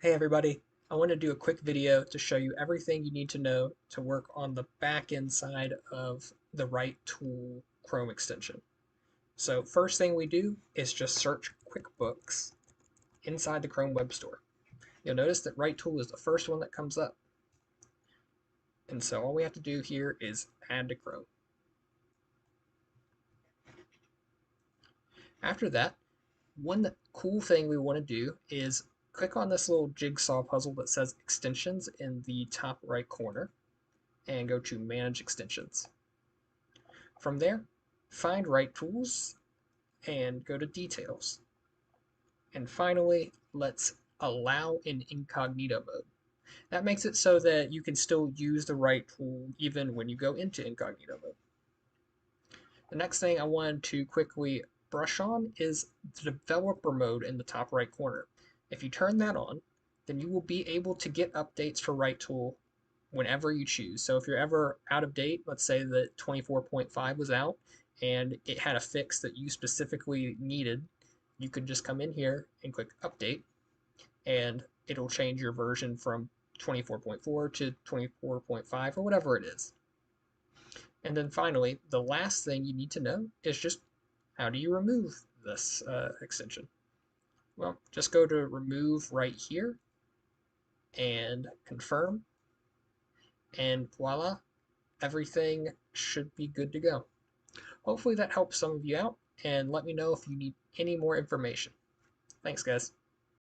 Hey everybody, I want to do a quick video to show you everything you need to know to work on the back end side of the RightTool Chrome extension. So first thing we do is just search QuickBooks inside the Chrome Web Store. You'll notice that RightTool is the first one that comes up. And so all we have to do here is add to Chrome. After that, one cool thing we want to do is click on this little jigsaw puzzle that says extensions in the top right corner and go to Manage Extensions. From there, find RightTools and go to Details. And finally, let's allow in Incognito mode. That makes it so that you can still use the right tool even when you go into Incognito mode. The next thing I wanted to quickly brush on is the developer mode in the top right corner. If you turn that on, then you will be able to get updates for RightTool whenever you choose. So if you're ever out of date, let's say that 24.5 was out and it had a fix that you specifically needed, you could just come in here and click update and it'll change your version from 24.4 to 24.5 or whatever it is. And then finally, the last thing you need to know is just how do you remove this extension? Well, just go to remove right here and confirm, and voila, everything should be good to go. Hopefully that helps some of you out, and let me know if you need any more information. Thanks, guys.